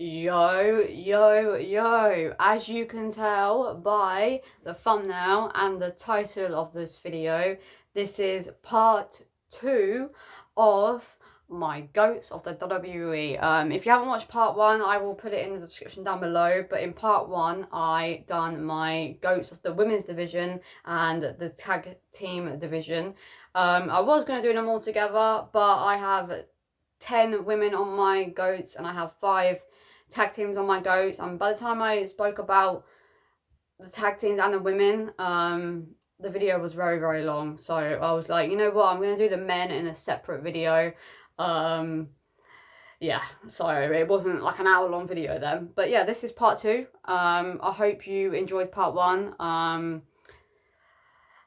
Yo, as you can tell by the thumbnail and the title of this video, this is part 2 of my goats of the WWE. If you haven't watched part 1, I will put it in the description down below, but in part 1 I done my goats of the women's division and the tag team division. I was going to do them all together, but I have 10 women on my goats and I have 5 tag teams on my goats, and by the time I spoke about the tag teams and the women, the video was very long, so I was like, you know what, I'm going to do the men in a separate video. Yeah, so it wasn't like an hour-long video then, but yeah, this is part 2. I hope you enjoyed part 1.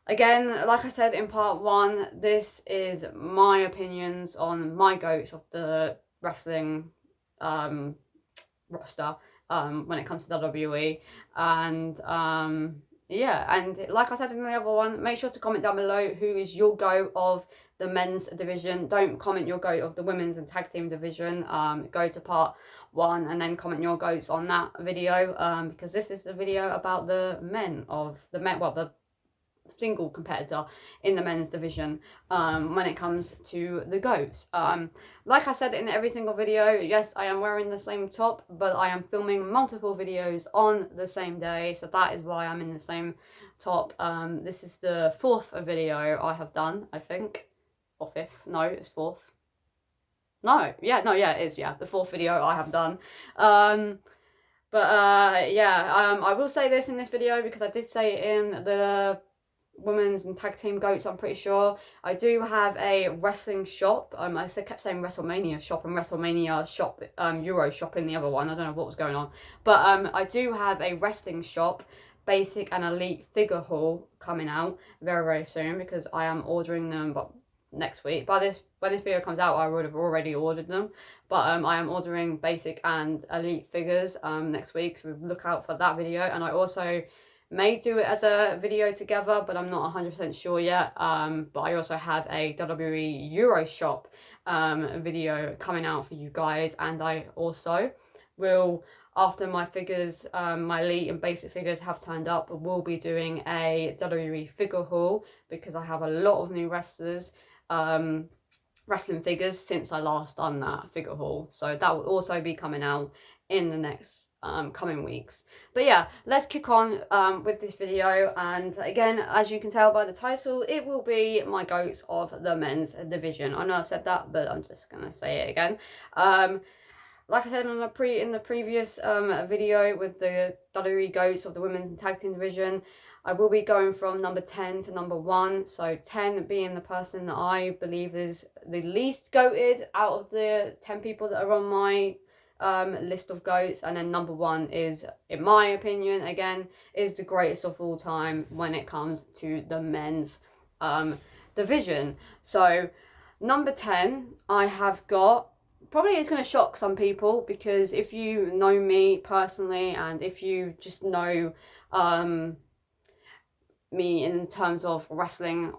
Again, like I said in part 1, this is my opinions on my goats of the wrestling roster when it comes to WWE. And yeah, and like I said in the other one, make sure to comment down below who is your goat of the men's division. Don't comment your goat of the women's and tag team division. Go to part 1 and then comment your goats on that video, because this is a video about the men of the the single competitor in the men's division when it comes to the goats. Like I said in every single video, yes, I am wearing the same top, but I am filming multiple videos on the same day, so that is why I'm in the same top. This is the 4th video I have done, I think, or 5th. No, it's 4th. No, yeah, it is, yeah, the 4th video I have done. I will say this in this video because I did say it in the women's and tag team goats, I'm pretty sure. I do have a wrestling shop. I kept saying WrestleMania shop and WrestleMania shop, Euro shop in the other one. I don't know what was going on. But I do have a wrestling shop, basic and elite figure haul coming out very soon, because I am ordering them next week. When this video comes out, I would have already ordered them. But I am ordering basic and elite figures next week, so look out for that video. And I also may do it as a video together, but I'm not 100% sure yet. But I also have a WWE Euro shop video coming out for you guys, and I also will, after my figures, my elite and basic figures have turned up, we'll be doing a WWE figure haul, because I have a lot of new wrestlers, wrestling figures since I last done that figure haul. So that will also be coming out in the next coming weeks. But yeah, let's kick on with this video. And again, as you can tell by the title, it will be my goats of the men's division. I know I've said that, but I'm just gonna say it again. Like I said in the previous video with the WWE goats of the women's and tag team division, I will be going from number 10 to number 1. So 10 being the person that I believe is the least goated out of the 10 people that are on my list of goats, and then number 1 is, in my opinion, again, is the greatest of all time when it comes to the men's division. So number 10, I have got, probably it's going to shock some people, because if you know me personally and if you just know me in terms of wrestling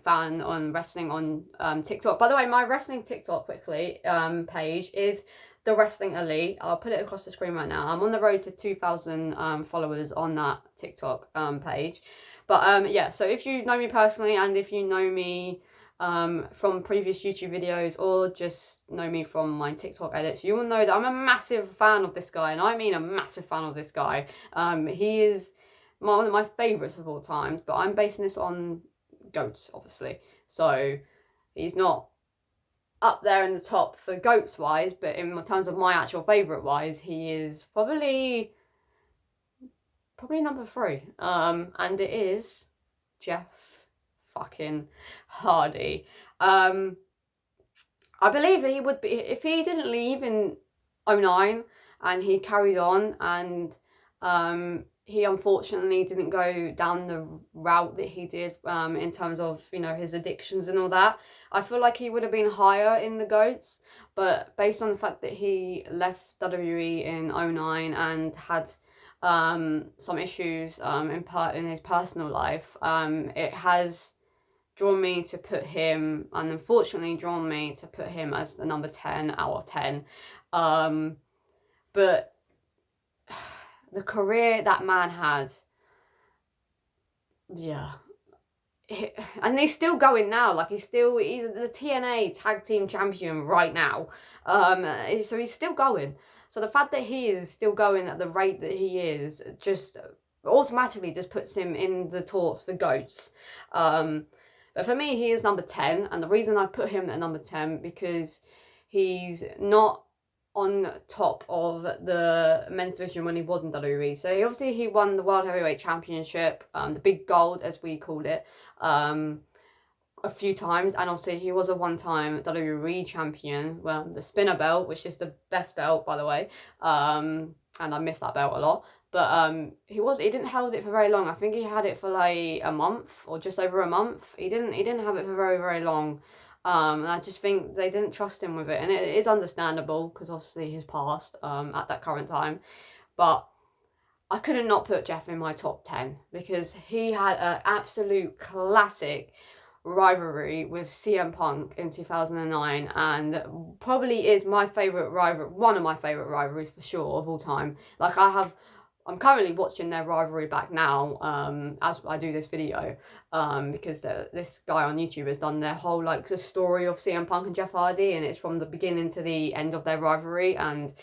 fan on wrestling on TikTok. By the way, my wrestling TikTok quickly page is The Wrestling Elite. I'll put it across the screen right now. I'm on the road to 2,000 followers on that TikTok page. But yeah, so if you know me personally, and if you know me from previous YouTube videos, or just know me from my TikTok edits, you will know that I'm a massive fan of this guy, and I mean a massive fan of this guy. He is one of my favourites of all times, but I'm basing this on goats, obviously. So he's not up there in the top for goats wise, but in terms of my actual favourite wise, he is probably number 3. And it is Jeff fucking Hardy. I believe that he would be, if he didn't leave in 2009 and he carried on, and he unfortunately didn't go down the route that he did in terms of, you know, his addictions and all that, I feel like he would have been higher in the GOATs. But based on the fact that he left WWE in 2009 and had some issues in his personal life, it has drawn me to put him, and unfortunately drawn me to put him as the number 10 out of 10. But the career that man had, yeah. And he's still going now. Like, he's the TNA tag team champion right now. So he's still going. So the fact that he is still going at the rate that he is just automatically just puts him in the talks for GOATs. But for me, he is number 10. And the reason I put him at number 10, because he's not on top of the men's division when he was in WWE. So he won the World Heavyweight Championship, the big gold as we called it, a few times, and obviously he was a one-time WWE champion, the spinner belt, which is the best belt, by the way, and I miss that belt a lot. But he didn't hold it for very long. I think he had it for like a month or just over a month. He didn't have it for very, very long. And I just think they didn't trust him with it, and it is understandable because obviously his past at that current time. But I couldn't not put Jeff in my top 10 because he had an absolute classic rivalry with CM Punk in 2009, and probably is my favourite one of my favourite rivalries for sure of all time. Like, I'm currently watching their rivalry back now, as I do this video, because this guy on YouTube has done their whole, like, the story of CM Punk and Jeff Hardy, and it's from the beginning to the end of their rivalry, and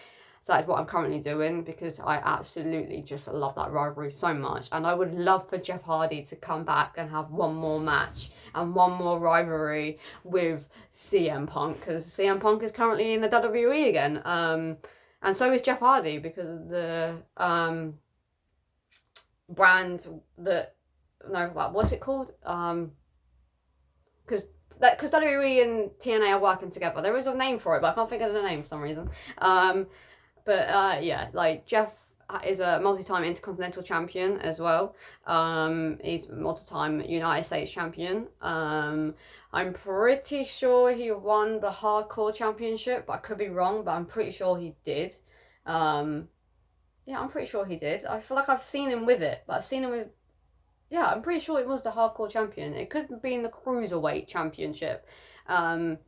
so that's what I'm currently doing because I absolutely just love that rivalry so much. And I would love for Jeff Hardy to come back and have one more match and one more rivalry with CM Punk, because CM Punk is currently in the WWE again. And so is Jeff Hardy, because of the brand that, what's it called? Because WWE and TNA are working together. There is a name for it, but I can't think of the name for some reason. But yeah, like, Jeff is a multi-time Intercontinental Champion as well. He's a multi-time United States Champion. I'm pretty sure he won the Hardcore Championship, but I could be wrong, but I'm pretty sure he did. Yeah, I'm pretty sure he did. I feel like I've seen him with it, but I've seen him with... Yeah, I'm pretty sure it was the Hardcore Champion. It could have been the Cruiserweight Championship. Not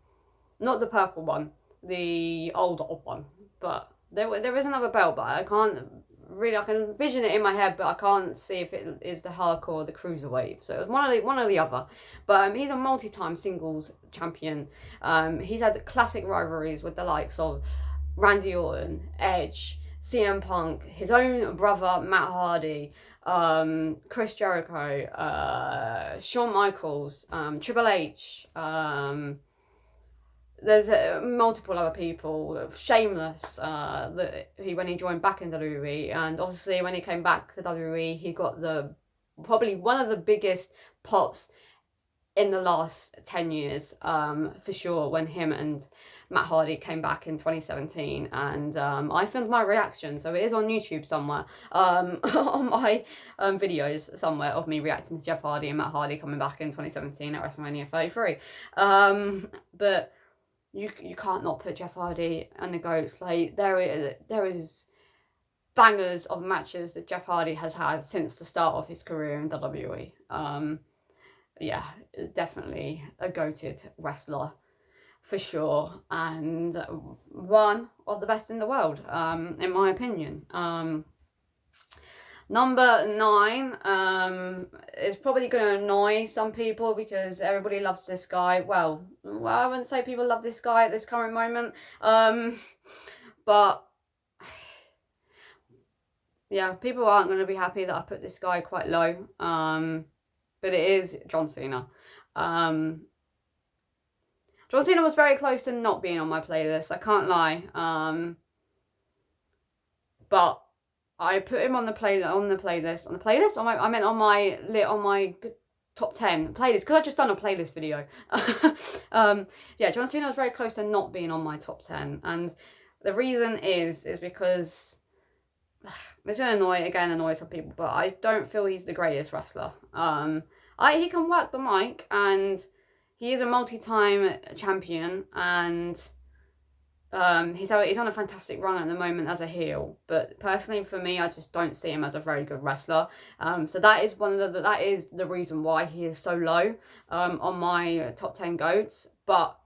the purple one, the older one, but... There is another belt, but I can envision it in my head, but I can't see if it is the Hardcore or the Cruiserweight. So it was one or the other. But he's a multi-time singles champion. He's had classic rivalries with the likes of Randy Orton, Edge, CM Punk, his own brother Matt Hardy, Chris Jericho, Shawn Michaels, Triple H, there's multiple other people, Sheamus, when he joined back in WWE, and obviously when he came back to WWE, he got probably one of the biggest pops in the last 10 years, for sure, when him and Matt Hardy came back in 2017, and I filmed my reaction, so it is on YouTube somewhere, on my videos somewhere of me reacting to Jeff Hardy and Matt Hardy coming back in 2017 at WrestleMania 33, but you can't not put Jeff Hardy and the GOATs. Like, there is bangers of matches that Jeff Hardy has had since the start of his career in WWE. Yeah, definitely a GOATed wrestler for sure, and one of the best in the world, in my opinion. Number 9 is probably going to annoy some people because everybody loves this guy. Well, I wouldn't say people love this guy at this current moment. But yeah, people aren't going to be happy that I put this guy quite low. But it is John Cena. John Cena was very close to not being on my playlist, I can't lie. But I put him on the playlist. I meant on my top 10 playlist, because I just done a playlist video. Yeah, John Cena was very close to not being on my top 10, and the reason is because it's going to annoy some people, but I don't feel he's the greatest wrestler. He can work the mic, and he is a multi-time champion, and he's on a fantastic run at the moment as a heel, but personally for me, I just don't see him as a very good wrestler. So that is that is the reason why he is so low on my top 10 GOATs. But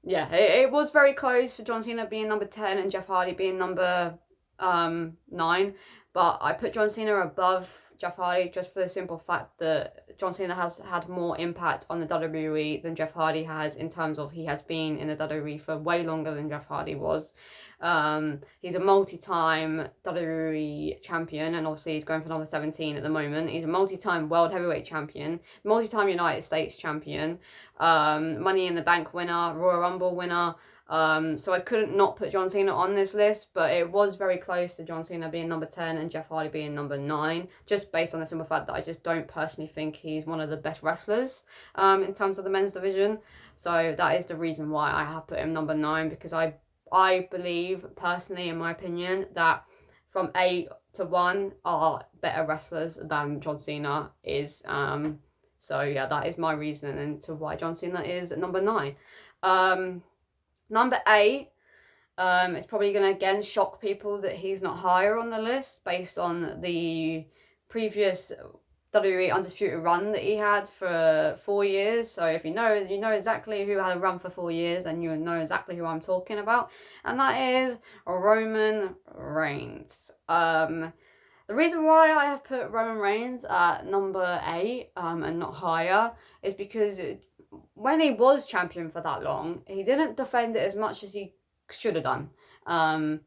yeah, it was very close for John Cena being number 10 and Jeff Hardy being number 9, but I put John Cena above Jeff Hardy just for the simple fact that John Cena has had more impact on the WWE than Jeff Hardy has, in terms of he has been in the WWE for way longer than Jeff Hardy was. He's a multi-time WWE champion, and obviously he's going for number 17 at the moment. He's a multi-time world heavyweight champion, multi-time United States champion, Money in the Bank winner, Royal Rumble winner. So I couldn't not put John Cena on this list, but it was very close to John Cena being number 10 and Jeff Hardy being number 9, just based on the simple fact that I just don't personally think he's one of the best wrestlers in terms of the men's division. So that is the reason why I have put him number 9, because I believe, personally, in my opinion, that from 8 to 1 are better wrestlers than John Cena is. So yeah, that is my reasoning into why John Cena is number 9. Number 8, it's probably going to again shock people that he's not higher on the list based on the previous WWE Undisputed run that he had for 4 years. So if you know exactly who had a run for 4 years, and you know exactly who I'm talking about, and that is Roman Reigns. The reason why I have put Roman Reigns at number 8 and not higher is because when he was champion for that long, he didn't defend it as much as he should have done. And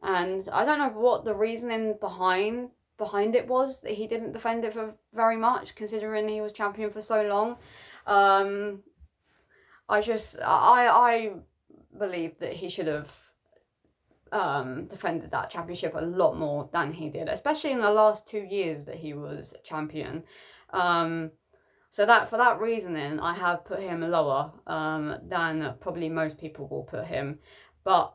I don't know what the reasoning behind it was that he didn't defend it for very much, considering he was champion for so long. I believe that he should have defended that championship a lot more than he did, especially in the last 2 years that he was champion. So that, for that reasoning, I have put him lower than probably most people will put him. But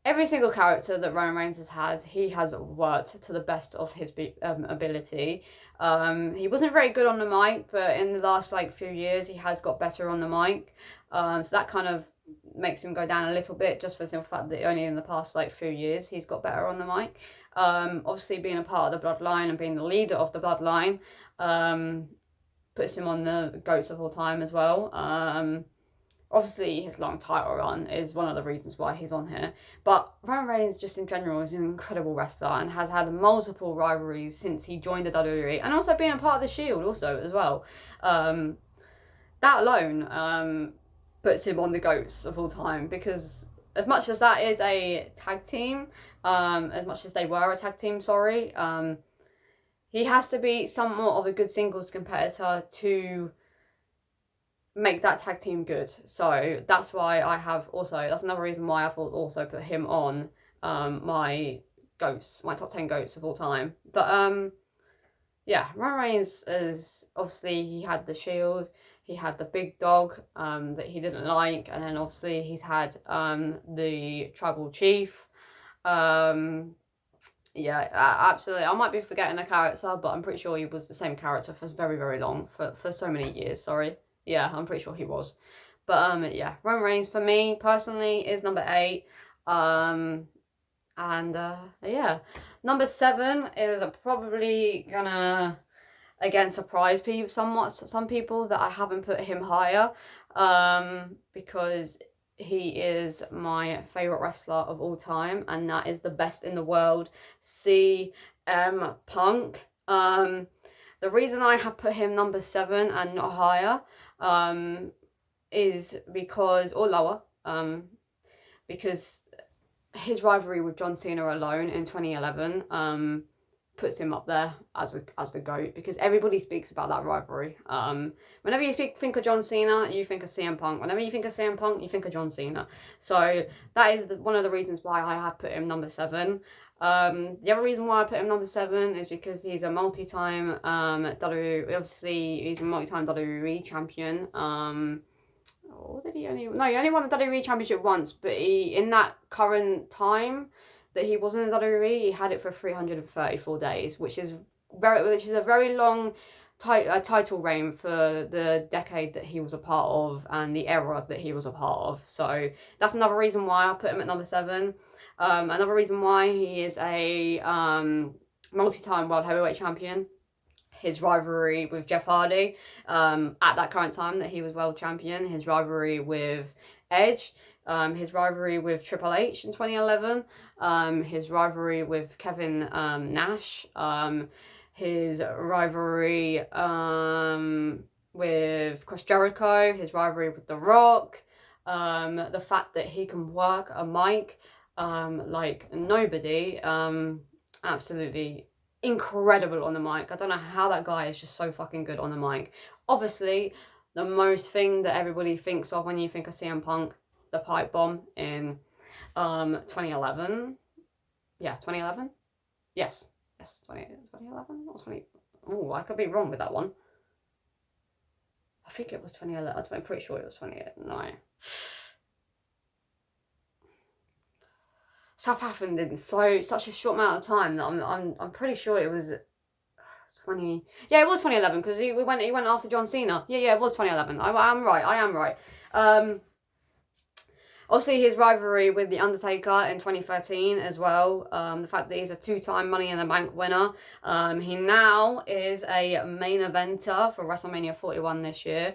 every single character that Roman Reigns has had, he has worked to the best of his ability. He wasn't very good on the mic, but in the last few years, he has got better on the mic. So that kind of makes him go down a little bit, just for the simple fact that only in the past few years he's got better on the mic. Obviously, being a part of the bloodline and being the leader of the bloodline puts him on the GOATs of all time as well. Obviously, his long title run is one of the reasons why he's on here. But Roman Reigns, just in general, is an incredible wrestler and has had multiple rivalries since he joined the WWE, and also being a part of the Shield also as well. That alone puts him on the GOATs of all time, because as much as that is a tag team, as much as they were a tag team, he has to be somewhat of a good singles competitor to make that tag team good. So that's why I have that's another reason why I've also put him on my GOATs, my top 10 GOATs of all time. But yeah, Roman Reigns is, obviously, he had the Shield, he had the big dog that he didn't like, and then obviously he's had the Tribal Chief. Yeah, absolutely. I might be forgetting a character, but I'm pretty sure he was the same character for very, very long, for so many years, sorry. Yeah, I'm pretty sure he was. But yeah, Roman Reigns for me personally is number 8. Yeah, number 7 is probably gonna again surprise some people that I haven't put him higher, because he is my favourite wrestler of all time, and that is the best in the world, CM Punk. The reason I have put him number 7 and not higher is because, or lower, because his rivalry with John Cena alone in 2011 puts him up there as the GOAT, because everybody speaks about that rivalry. Whenever you think of John Cena, you think of CM Punk. Whenever you think of CM Punk, you think of John Cena. So that is one of the reasons why I have put him number 7. The other reason why I put him number 7 is because he's a multi-time obviously he's a multi-time WWE champion. Or did he only? No, he only won the WWE Championship once, but in that current time that he was in the WWE, he had it for 334 days, which is a very long title reign for the decade that he was a part of and the era that he was a part of. So that's another reason why I put him at number 7. Another reason why he is a multi-time world heavyweight champion. His rivalry with Jeff Hardy, at that current time that he was world champion, his rivalry with Edge, his rivalry with Triple H in 2011, his rivalry with Kevin Nash, his rivalry with Chris Jericho, his rivalry with The Rock, the fact that he can work a mic like nobody, absolutely incredible on the mic. I don't know how that guy is just so fucking good on the mic. Obviously, the most thing that everybody thinks of when you think of CM Punk, the pipe bomb in 2011. Yeah, 2011? Yes. Yes, 2011 or 20... Oh, I could be wrong with that one. I think it was 2011. I'm pretty sure it was 2011. No. Stuff happened in such a short amount of time that I'm pretty sure it was 20. Yeah, it was 2011 because he went after John Cena. Yeah, it was 2011. I am right. Obviously, his rivalry with The Undertaker in 2013 as well. The fact that he's a 2-time Money in the Bank winner. He now is a main eventer for WrestleMania 41 this year.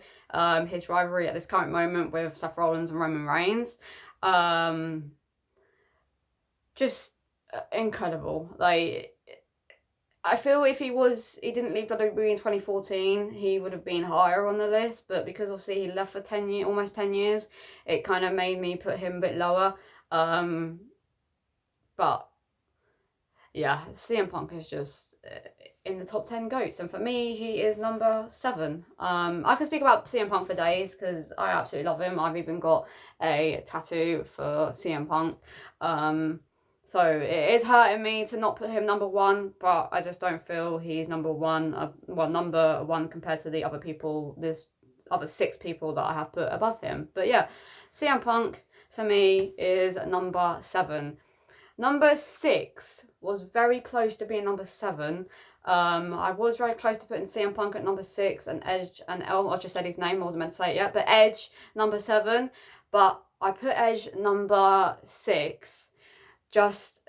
His rivalry at this current moment with Seth Rollins and Roman Reigns. Just incredible. Like, I feel if he didn't leave WWE in 2014, he would have been higher on the list, but because obviously he left for 10 years, almost 10 years, it kind of made me put him a bit lower. But yeah, CM Punk is just in the top 10 GOATs, and for me, he is number 7. I could speak about CM Punk for days because I absolutely love him. I've even got a tattoo for CM Punk. So it is hurting me to not put him number 1, but I just don't feel he's number 1. Well, number 1 compared to the other people, there's other 6 people that I have put above him. But yeah, CM Punk for me is number 7. Number 6 was very close to being number 7. I was very close to putting CM Punk at number 6 and Edge and I just said his name, I wasn't meant to say it yet, but Edge number 7. But I put Edge number 6 just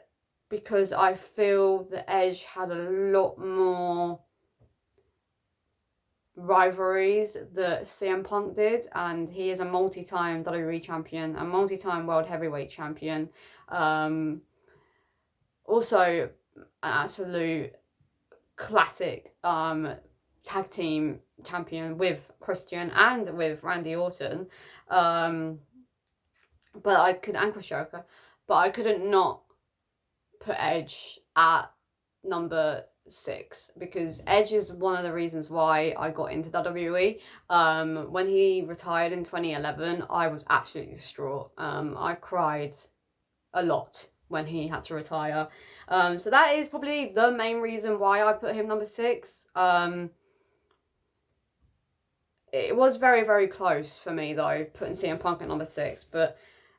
because I feel that Edge had a lot more rivalries that CM Punk did, and he is a multi-time WWE champion, a multi-time World Heavyweight champion, also an absolute classic tag team champion with Christian and with Randy Orton, and Chris Jericho, but I couldn't not put Edge at number 6 because Edge is one of the reasons why I got into WWE. When he retired in 2011, I was absolutely distraught. I cried a lot when he had to retire. So that is probably the main reason why I put him number 6. It was very, very close for me though, putting CM Punk at number 6, but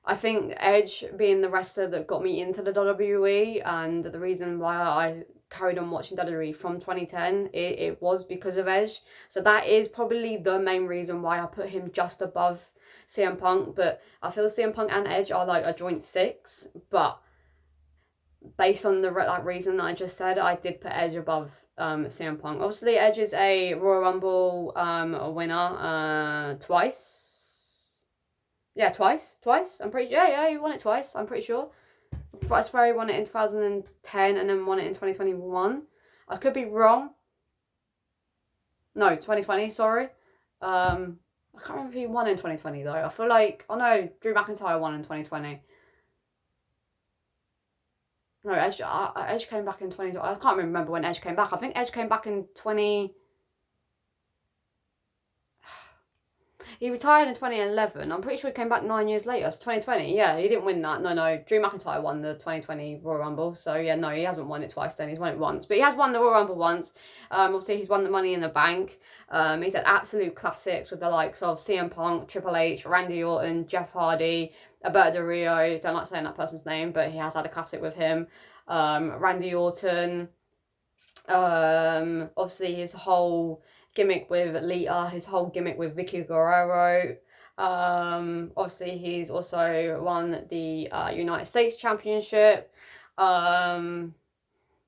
I think Edge being the wrestler that got me into the WWE and the reason why I carried on watching WWE from 2010, it was because of Edge. So that is probably the main reason why I put him just above CM Punk. But I feel CM Punk and Edge are like a joint 6. But based on that reason that I just said, I did put Edge above CM Punk. Obviously, Edge is a Royal Rumble winner twice. Yeah, twice. I'm pretty sure. Yeah, he won it twice. I'm pretty sure. I swear he won it in 2010 and then won it in 2021. I could be wrong. No, 2020, sorry. I can't remember if he won in 2020 though. I feel like, oh no, Drew McIntyre won in 2020. No, Edge came back in 2020. I can't remember when Edge came back. I think Edge came back in 20... He retired in 2011. I'm pretty sure he came back 9 years later. So 2020. Yeah, he didn't win that. No. Drew McIntyre won the 2020 Royal Rumble. So yeah, no, he hasn't won it twice then. He's won it once. But he has won the Royal Rumble once. Obviously, he's won the Money in the Bank. He's had absolute classics with the likes of CM Punk, Triple H, Randy Orton, Jeff Hardy, Alberto Del Rio. Don't like saying that person's name, but he has had a classic with him. Randy Orton. Obviously, his whole gimmick with Lita, his whole gimmick with Vicky Guerrero. Obviously, he's also won the United States Championship. And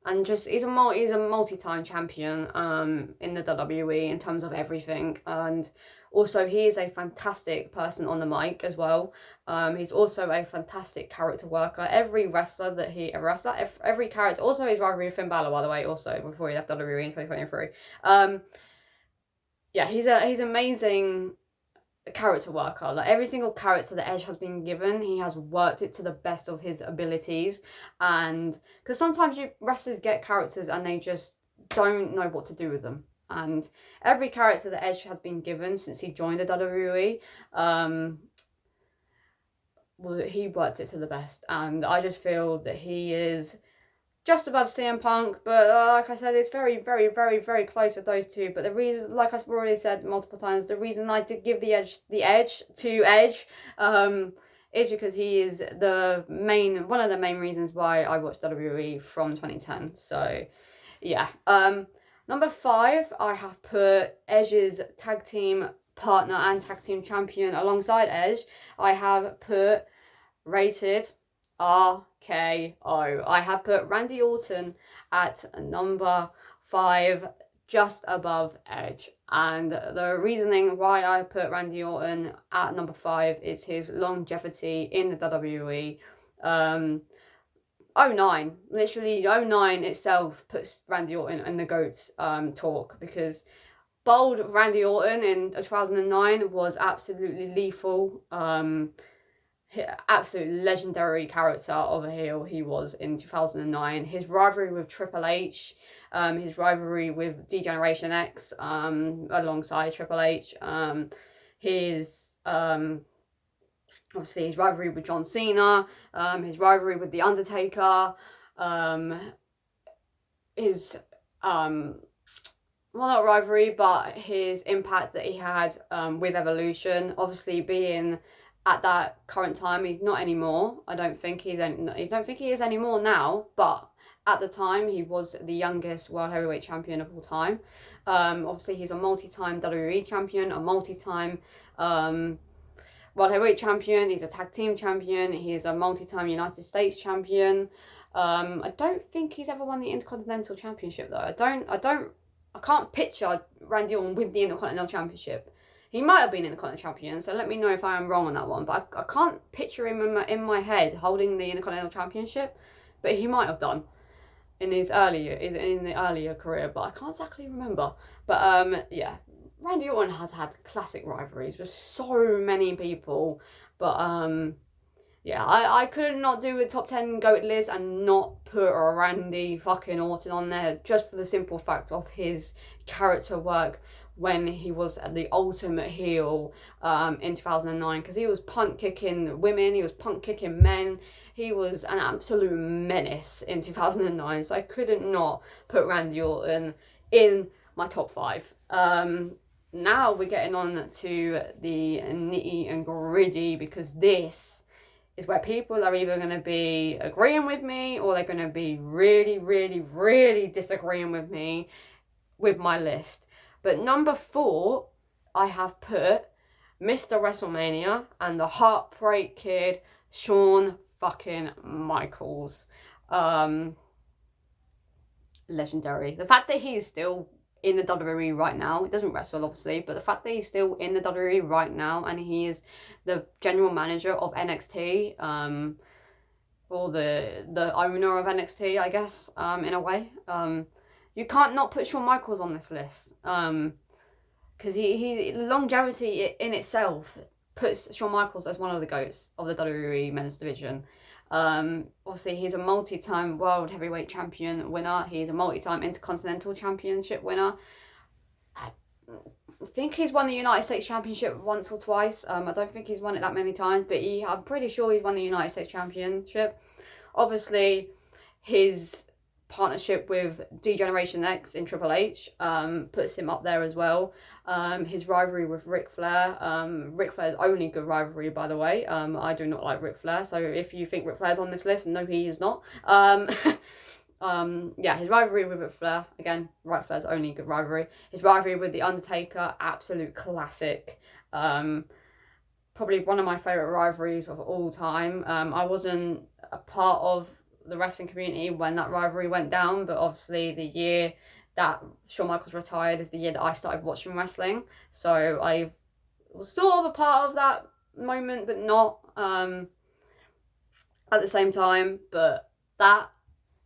and just he's a multi-time champion in the WWE in terms of everything, and also he is a fantastic person on the mic as well. He's also a fantastic character worker. Every wrestler that he wrestler, every character, also his rivalry with Finn Balor, by the way, also before he left WWE in 2023. Yeah, he's amazing character worker. Like every single character that Edge has been given, he has worked it to the best of his abilities. And because sometimes wrestlers get characters and they just don't know what to do with them. And every character that Edge has been given since he joined the WWE, well, he worked it to the best. And I just feel that he is just above CM Punk, but like I said, it's very, very, very, very close with those two. But the reason, like I've already said multiple times, the reason I did give the edge to Edge, is because he is one of the main reasons why I watched WWE from 2010. So, yeah. Number 5, I have put Edge's tag team partner and tag team champion alongside Edge. I have put Rated RKO. I have put Randy Orton at number 5, just above Edge. And the reasoning why I put Randy Orton at number 5 is his longevity in the WWE. 09, literally 09 itself puts Randy Orton in the GOATS talk, because bold Randy Orton in 2009 was absolutely lethal. Absolute legendary character of a heel he was in 2009. His rivalry with Triple H, his rivalry with D-Generation X, alongside Triple H, his obviously his rivalry with John Cena, his rivalry with The Undertaker, his well, not rivalry, but his impact that he had with Evolution, obviously being at that current time, he's not anymore. I don't think he is anymore now, but at the time he was the youngest World Heavyweight Champion of all time. Obviously he's a multi-time WWE champion, a multi-time World Heavyweight Champion, he's a tag team champion, he is a multi-time United States champion. I don't think he's ever won the Intercontinental Championship though. I can't picture Randy Orton with the Intercontinental Championship. He might have been Intercontinental Champion, so let me know if I am wrong on that one. But I can't picture him in my head holding the Intercontinental Championship, but he might have done in the earlier career, but I can't exactly remember. But yeah, Randy Orton has had classic rivalries with so many people, but yeah, I couldn't not do a top 10 GOAT list and not put a Randy fucking Orton on there, just for the simple fact of his character work when he was the ultimate heel in 2009, because he was punt kicking women, he was punt kicking men, he was an absolute menace in 2009, so I couldn't not put Randy Orton in my top 5. Now we're getting on to the nitty and gritty, because this is where people are either going to be agreeing with me or they're going to be really, really, really disagreeing with me with my list. But number 4, I have put Mr. WrestleMania and the Heartbreak Kid, Shawn fucking Michaels. Legendary. The fact that he is still in the WWE right now, he doesn't wrestle obviously, but the fact that he's still in the WWE right now and he is the general manager of NXT, or the owner of NXT, I guess, in a way. You can't not put Shawn Michaels on this list, because he longevity in itself puts Shawn Michaels as one of the GOATs of the WWE Men's Division. Obviously he's a multi-time World Heavyweight Champion winner. He's a multi-time Intercontinental Championship winner. I think he's won the United States Championship once or twice. I don't think he's won it that many times, but I'm pretty sure he's won the United States Championship. Obviously his partnership with D-Generation X in Triple H puts him up there as well. His rivalry with Ric Flair, Ric Flair's only good rivalry, by the way. I do not like Ric Flair, so if you think Ric Flair's on this list, no, he is not. Yeah, his rivalry with Ric Flair, again, Ric Flair's only good rivalry. His rivalry with The Undertaker, absolute classic. Probably one of my favourite rivalries of all time. I wasn't a part of the wrestling community when that rivalry went down, but obviously the year that Shawn Michaels retired is the year that I started watching wrestling. So I was sort of a part of that moment, but not at the same time. But that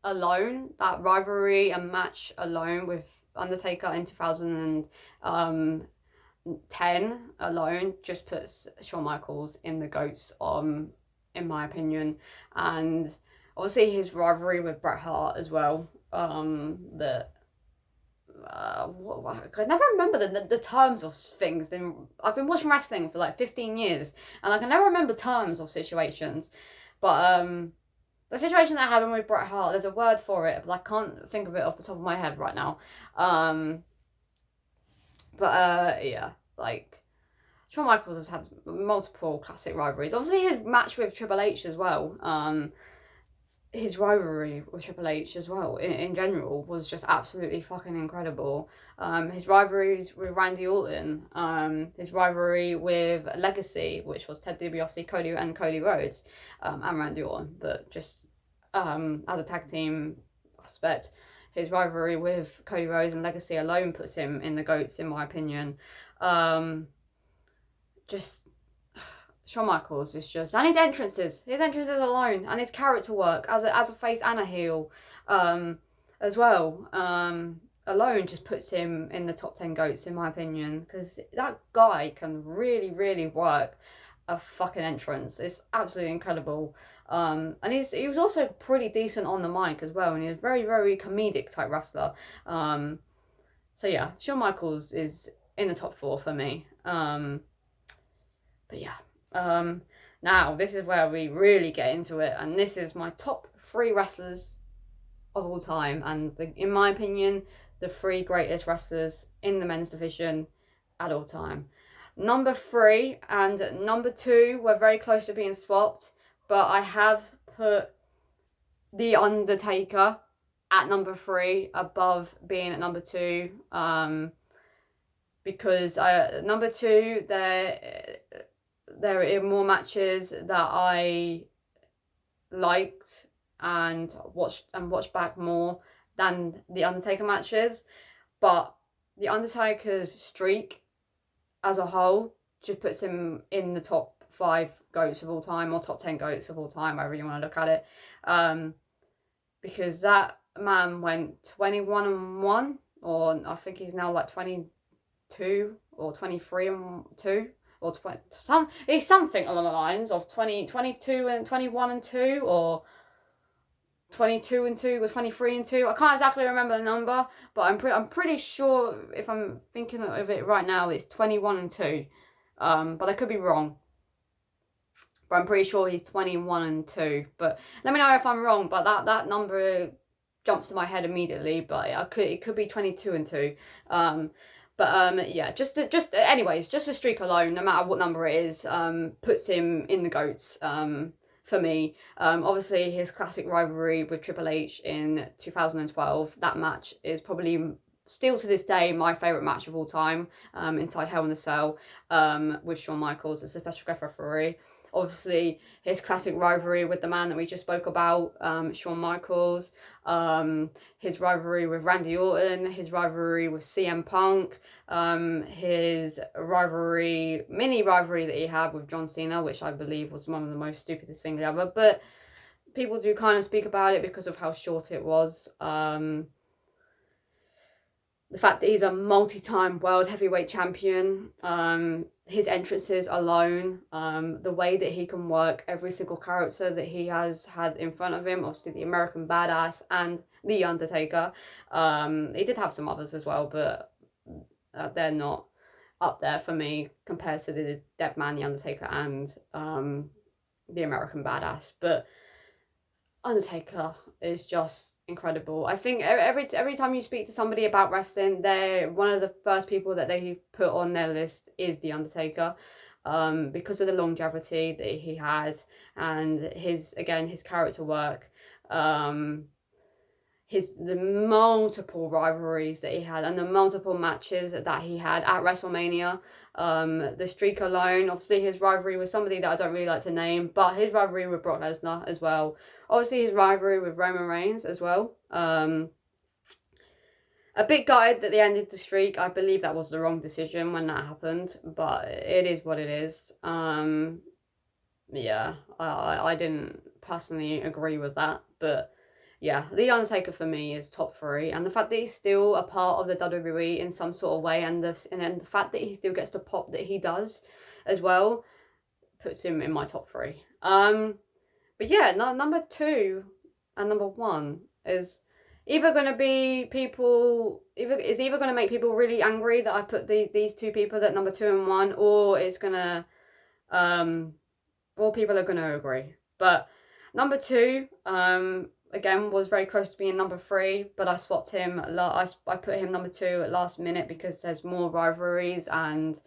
alone, that rivalry and match alone with Undertaker in 2010 alone just puts Shawn Michaels in the GOATs, in my opinion. And obviously his rivalry with Bret Hart as well. That I never remember the terms of things. I've been watching wrestling for like 15 years, and I can never remember terms of situations. But the situation that happened with Bret Hart, there's a word for it, but I can't think of it off the top of my head right now. Yeah, like Shawn Michaels has had multiple classic rivalries. Obviously, his match with Triple H as well. His rivalry with Triple H as well, in general, was just absolutely fucking incredible. His rivalries with Randy Orton, his rivalry with Legacy, which was Ted DiBiase, Cody Rhodes, and Randy Orton, but just as a tag team aspect, his rivalry with Cody Rhodes and Legacy alone puts him in the GOATs, in my opinion. Just Shawn Michaels is just, and his entrances alone, and his character work as a face and a heel, as well, alone just puts him in the top 10 GOATs, in my opinion, because that guy can really work a fucking entrance. It's absolutely incredible. And he was also pretty decent on the mic as well, and he's a very comedic type wrestler. So yeah, Shawn Michaels is in the top 4 for me. But yeah. Now this is where we really get into it, and this is my top 3 wrestlers of all time, and in my opinion, the 3 greatest wrestlers in the men's division at all time. Number 3 and number 2 were very close to being swapped, but I have put The Undertaker at number 3 above being at number 2, because number 2, there are more matches that I liked and watched back more than the Undertaker matches, but the Undertaker's streak as a whole just puts him in the top 5 GOATs of all time, or top 10 GOATs of all time, however you want to look at it, because that man went 21-1, or I think he's now like 22 or 23-2. Or it's something along the lines of 22 and 21-2, or 22-2 or 23-2. I can't exactly remember the number, but I'm pretty sure, if I'm thinking of it right now, it's 21-2. But I could be wrong. But I'm pretty sure he's 21-2. But let me know if I'm wrong. But that number jumps to my head immediately. But it could be 22-2. Yeah, anyways, just the streak alone, no matter what number it is, puts him in the GOATs, for me. Obviously his classic rivalry with Triple H in 2012, that match is probably still to this day my favourite match of all time, inside Hell in a Cell, with Shawn Michaels as a special guest referee. Obviously, his classic rivalry with the man that we just spoke about, Shawn Michaels, his rivalry with Randy Orton, his rivalry with CM Punk, his mini rivalry that he had with John Cena, which I believe was one of the most stupidest things ever, but people do kind of speak about it because of how short it was. The fact that he's a multi-time world heavyweight champion, his entrances alone, the way that he can work every single character that he has had in front of him, obviously the American Badass and The Undertaker. He did have some others as well, but they're not up there for me compared to the Dead Man, The Undertaker, and the American Badass. But Undertaker is just incredible. I think every time you speak to somebody about wrestling, they're one of the first people that they put on their list is The Undertaker, because of the longevity that he had, and his character work. the multiple rivalries that he had and the multiple matches that he had at WrestleMania. The streak alone, obviously his rivalry with somebody that I don't really like to name, but his rivalry with Brock Lesnar as well. Obviously his rivalry with Roman Reigns as well. A bit gutted that they ended the streak. I believe that was the wrong decision when that happened, but it is what it is. Yeah, I didn't personally agree with that, but yeah, The Undertaker for me is top 3, and the fact that he's still a part of the WWE in some sort of way, and then the fact that he still gets the pop that he does as well, puts him in my top 3. But yeah, number 2 and number 1 is either going to be either going to make people really angry that I put these two people at number 2 and 1, or it's gonna or people are going to agree. But number 2 again was very close to being number 3, but I swapped him. I put him number 2 at last minute because there's more rivalries and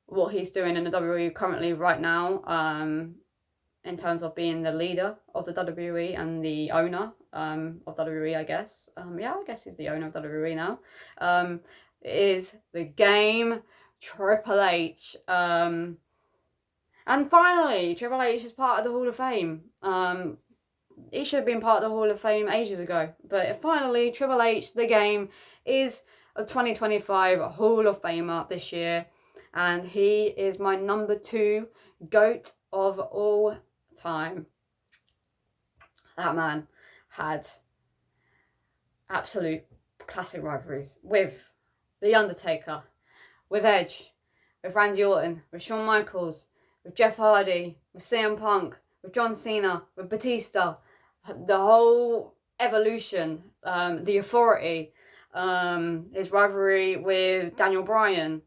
what he's doing in the WWE currently right now, in terms of being the leader of the WWE and the owner of WWE, I guess. Yeah, I guess he's the owner of WWE now. Is the Game, Triple H. And finally, Triple H is part of the Hall of Fame. He should have been part of the Hall of Fame ages ago. But finally, Triple H, the Game, is a 2025 Hall of Famer this year. And he is my number 2 GOAT of all time. That man had absolute classic rivalries with The Undertaker, with Edge, with Randy Orton, with Shawn Michaels, with Jeff Hardy, with CM Punk, with John Cena, with Batista, the whole evolution, the Authority, his rivalry with Daniel Bryan,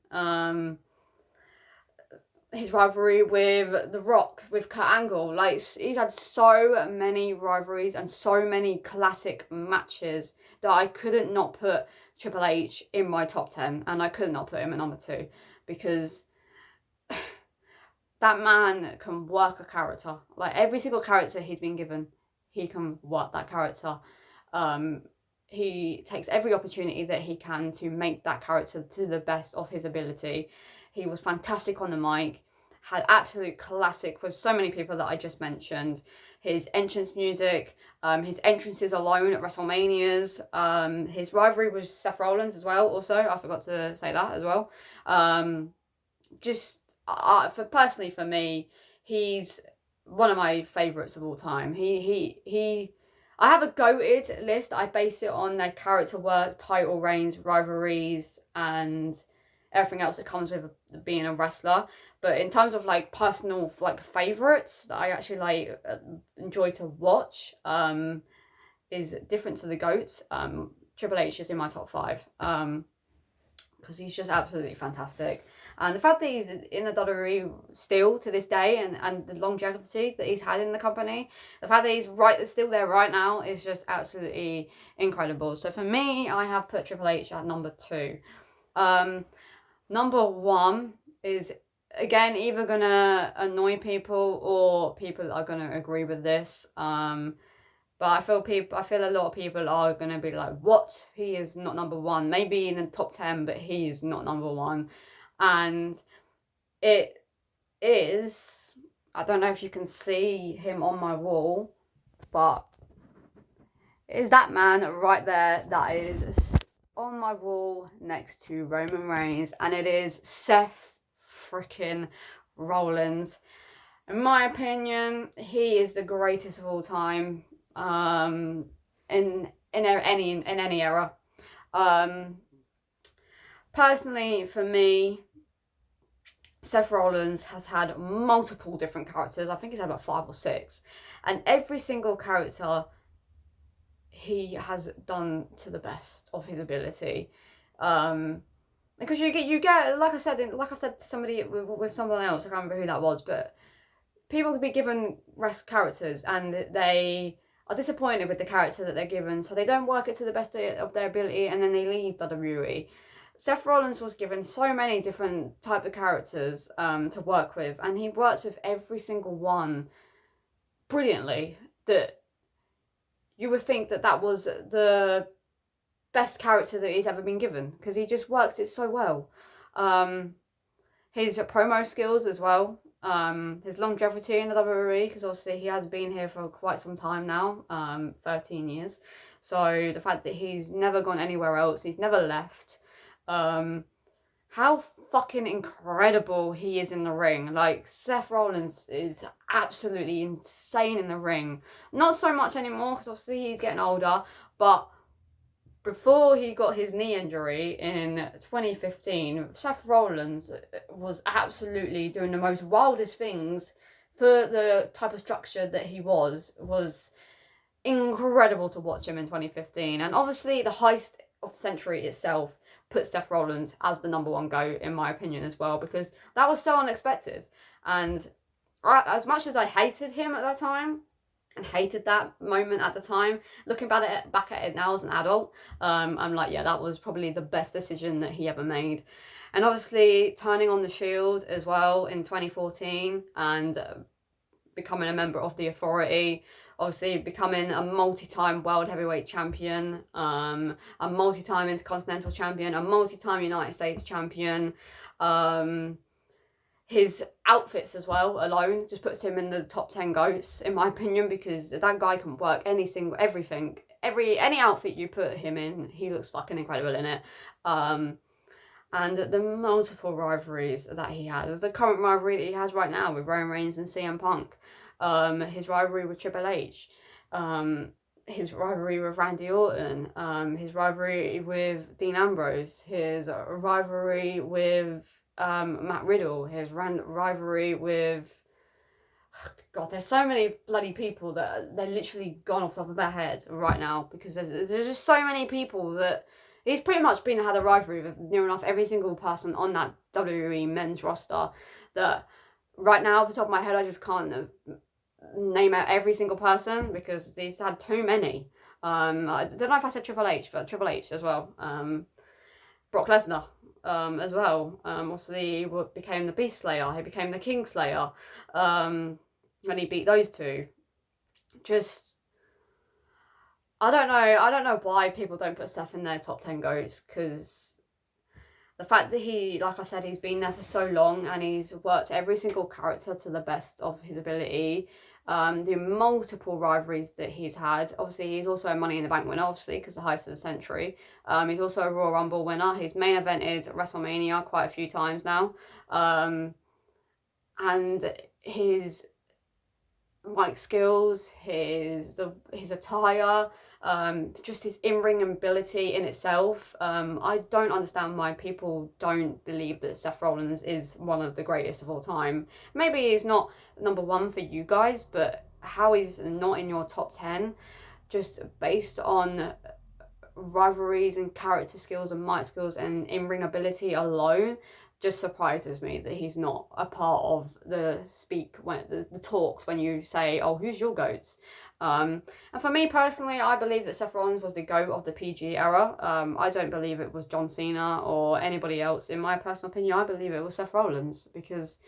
his rivalry with The Rock, with Kurt Angle. Like, he's had so many rivalries and so many classic matches that I couldn't not put Triple H in my top 10, and I could not put him at number 2 because that man can work a character. Like, every single character he's been given, he can work that character. He takes every opportunity that he can to make that character to the best of his ability. He was fantastic on the mic, had absolute classic with so many people that I just mentioned. His entrance music, his entrances alone at WrestleManias, his rivalry with Seth Rollins as well, also, I forgot to say that as well. Personally for me, he's one of my favourites of all time. I have a GOATed list. I base it on their character work, title reigns, rivalries, and everything else that comes with being a wrestler. But in terms of like personal like favourites that I actually like enjoy to watch, is different to the GOATs. Triple H is in my top 5. Because he's just absolutely fantastic. And the fact that he's in the WWE still to this day, and the longevity that he's had in the company, the fact that he's still there right now is just absolutely incredible. So for me, I have put Triple H at number 2. Number 1 is, again, either going to annoy people or people are going to agree with this. But I feel a lot of people are going to be like, what? He is not number 1. Maybe in the top 10, but he is not number 1. And it is, I don't know if you can see him on my wall, but it is that man right there that is on my wall next to Roman Reigns. And it is Seth freaking Rollins. In my opinion, he is the greatest of all time. In any era. Personally, for me, Seth Rollins has had multiple different characters. I think he's had about 5 or 6, and every single character he has done to the best of his ability. Because you get like I've said to somebody with someone else, I can't remember who that was, but people can be given characters and they are disappointed with the character that they're given, so they don't work it to the best of their ability, and then they leave WWE. Seth Rollins was given so many different type of characters to work with, and he worked with every single one brilliantly, that you would think that that was the best character that he's ever been given, because he just works it so well. His promo skills as well, his longevity in the WWE, because obviously he has been here for quite some time now, 13 years. So the fact that he's never gone anywhere else, he's never left. How fucking incredible he is in the ring. Like, Seth Rollins is absolutely insane in the ring. Not so much anymore, because obviously he's getting older, but before he got his knee injury in 2015, Seth Rollins was absolutely doing the most wildest things for the type of structure that he was incredible to watch him in 2015. And obviously the heist of the century itself put Seth Rollins as the number one GOAT, in my opinion, as well, because that was so unexpected. And as much as I hated him at that time, and hated that moment at the time, looking back at it now as an adult, I'm like, yeah, that was probably the best decision that he ever made. And obviously turning on the Shield as well in 2014 and becoming a member of the Authority, obviously becoming a multi-time world heavyweight champion, a multi-time intercontinental champion, a multi-time United States champion. His outfits as well alone just puts him in the top 10 GOATs, in my opinion, because that guy can work everything. Any outfit you put him in, he looks fucking incredible in it. And the multiple rivalries that he has, the current rivalry that he has right now with Roman Reigns and CM Punk, his rivalry with Triple H, his rivalry with Randy Orton, his rivalry with Dean Ambrose, his rivalry with Matt Riddle, his rivalry with, God, there's so many bloody people that they're literally gone off the top of their head right now, because there's just so many people that he's pretty much had a rivalry with near enough every single person on that WWE men's roster, that right now off the top of my head I just can't name out every single person, because he's had too many. I don't know if I said Triple H, but Triple H as well. Brock Lesnar as well. Obviously he became the Beast Slayer, he became the King Slayer when he beat those two. Just, I don't know why people don't put Seth in their top 10 GOATs, because the fact that he, like I said, he's been there for so long and he's worked every single character to the best of his ability. The multiple rivalries that he's had. Obviously, he's also a Money in the Bank winner, obviously, because the heist of the century. He's also a Royal Rumble winner. He's main evented WrestleMania quite a few times now. And his mic skills, his attire, just his in-ring ability in itself. I don't understand why people don't believe that Seth Rollins is one of the greatest of all time. Maybe he's not number one for you guys, but how he's not in your top 10, just based on rivalries and character skills and mic skills and in-ring ability alone, just surprises me that he's not a part of the talks when you say, oh, who's your GOATs? And for me personally, I believe that Seth Rollins was the GOAT of the PG era. I don't believe it was John Cena or anybody else. In my personal opinion, I believe it was Seth Rollins, because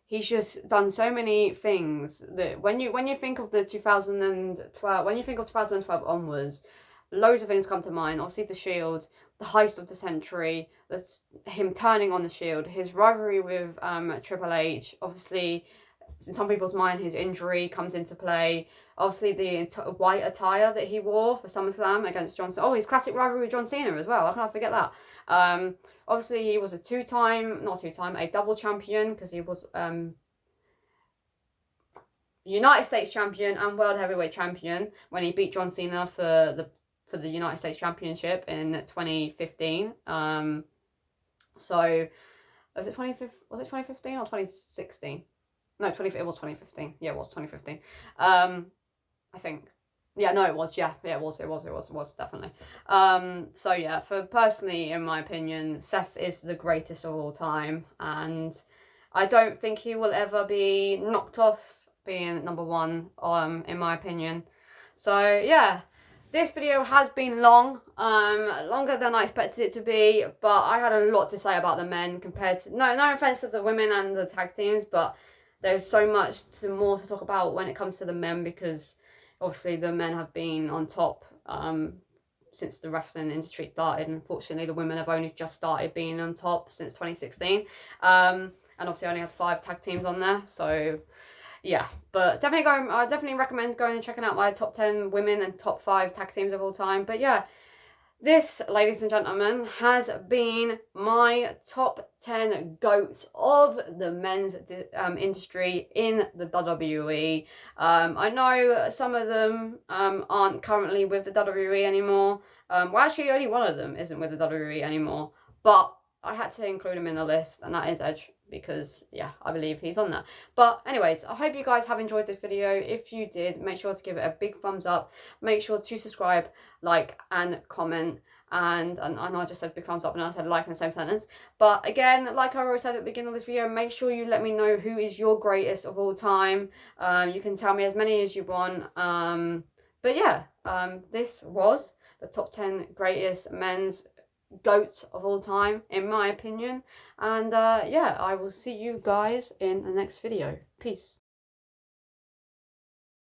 he's just done so many things that when you think of the 2012, when you think of 2012 onwards, loads of things come to mind. Obviously the Shield, the heist of the century, that's him turning on the Shield, his rivalry with Triple H, obviously in some people's mind his injury comes into play, obviously the white attire that he wore for SummerSlam against John Cena, his classic rivalry with John Cena as well, how can I forget that? Obviously he was a double champion, because he was United States champion and World Heavyweight champion when he beat John Cena for the United States Championship in 2015. So was it 2015 or 2016? No, it was 2015. Yeah, it was 2015. I think. Yeah, no, it was. Yeah, it was definitely. So yeah, for personally, in my opinion, Seth is the greatest of all time, and I don't think he will ever be knocked off being number one, in my opinion. So yeah, this video has been long, longer than I expected it to be, but I had a lot to say about the men compared to, no offense to the women and the tag teams, but there's so much more to talk about when it comes to the men, because obviously the men have been on top since the wrestling industry started. Unfortunately, the women have only just started being on top since 2016. And obviously only had 5 tag teams on there, so yeah. But definitely I definitely recommend going and checking out my top 10 women and top 5 tag teams of all time. But yeah, this, ladies and gentlemen, has been my top 10 GOATs of the men's industry in the WWE. I know some of them aren't currently with the WWE anymore. Well, actually, only one of them isn't with the WWE anymore. But I had to include him in the list, and that is Edge, because, yeah, I believe he's on there. But anyways, I hope you guys have enjoyed this video. If you did, make sure to give it a big thumbs up. Make sure to subscribe, like, and comment. And I know I just said big thumbs up and I said like in the same sentence. But again, like I always said at the beginning of this video, make sure you let me know who is your greatest of all time. You can tell me as many as you want. But yeah, this was the top 10 greatest men's GOATs of all time, in my opinion. And yeah, I will see you guys in the next video. Peace.